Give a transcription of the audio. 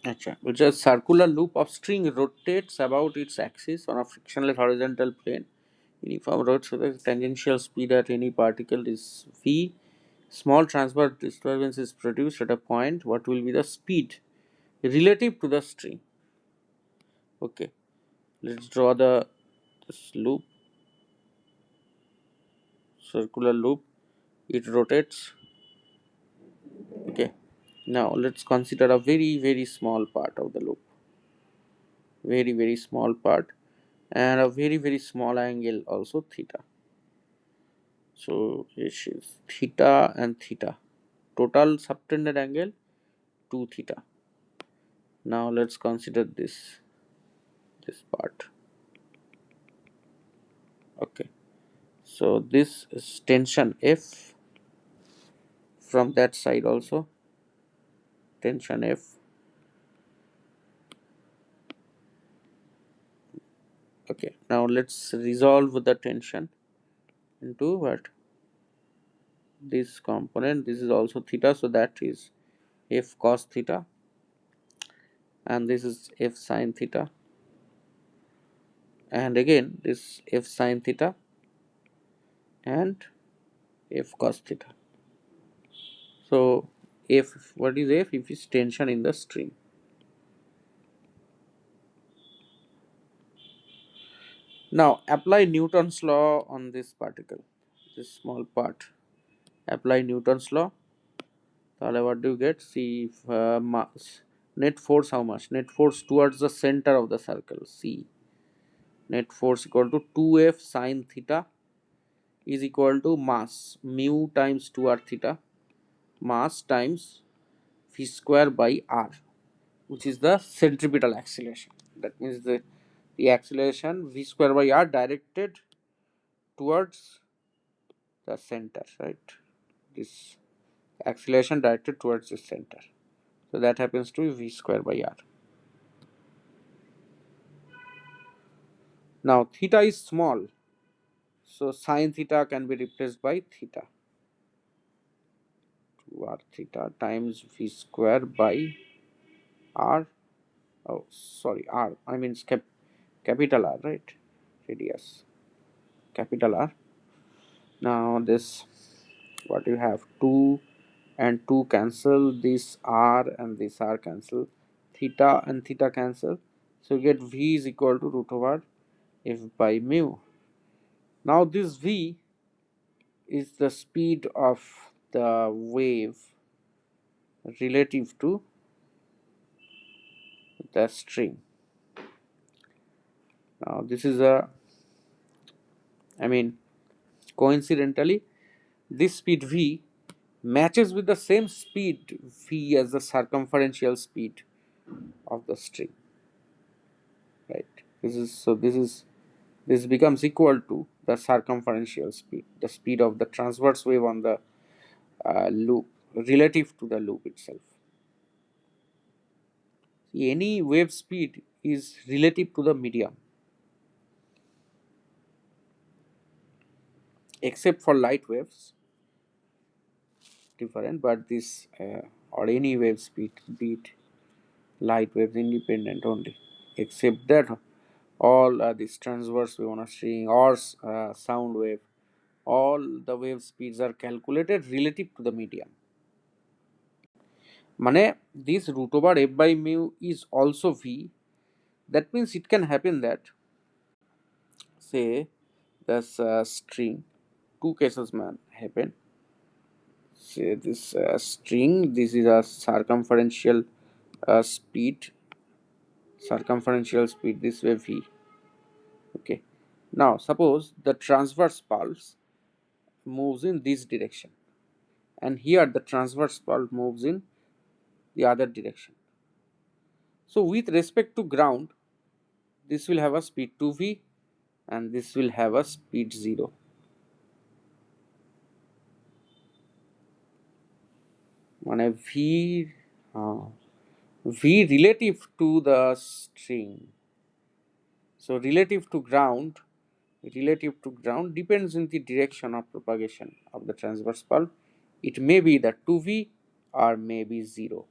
Acha, which a circular loop of string rotates about its axis on a frictionless horizontal plane. Uniform road so the tangential speed at any particle is v. Small transverse disturbance is produced at a point. What will be the speed relative to the string? Okay, let's draw the this loop, circular loop. It rotates. Okay, now let's consider a very small part of the loop. Very small part, and a very small angle also theta. So this is theta and theta. Total subtended angle 2 theta. Now let's consider this part. Okay. So this is tension F from that side also. Tension F. Okay. Now let's resolve the tension into what? This component. This is also theta. So that is F cos theta. And this is F sin theta. And again this F sin theta and F cos theta. So F, what is F? If is tension in the string. Now apply Newton's law on this particle, this small part. Apply Newton's law. So what do you get? See if, mass, net force how much? Net force towards the center of the circle. C. Net force equal to 2F sine theta is equal to mass mu times 2r theta, mass times v square by r, which is the centripetal acceleration. That means the acceleration v square by r directed towards the center, right? This acceleration directed towards the center. So that happens to be v square by r. Now theta is small, so sine theta can be replaced by theta. 2r theta times v square by r. Oh, sorry, r. I mean capital R, right? Radius, capital R. Now this, what you have, 2 and 2 cancel, this r and this r cancel, theta and theta cancel, so you get v is equal to root over f by mu. Now this v is the speed of the wave relative to the string. Now this is a, I mean, coincidentally this speed v matches with the same speed v as the circumferential speed of the string, right? This becomes equal to the circumferential speed, the speed of the transverse wave on the loop relative to the loop itself. Any wave speed is relative to the medium except for light waves, different, but this or any wave speed, be it light waves, independent only, except that all this transverse wave on a string or sound wave, all the wave speeds are calculated relative to the medium. Mane this root over f by mu is also v. That means it can happen that, say, this string, two cases man happen. Say this string, this is a speed, circumferential speed, this way v. Okay. Now suppose the transverse pulse moves in this direction, and here the transverse pulse moves in the other direction. So with respect to ground, this will have a speed 2v and this will have a speed 0. মানে v relative to the string. So relative to ground depends on the direction of propagation of the transverse pulse. It may be the 2v or may be 0.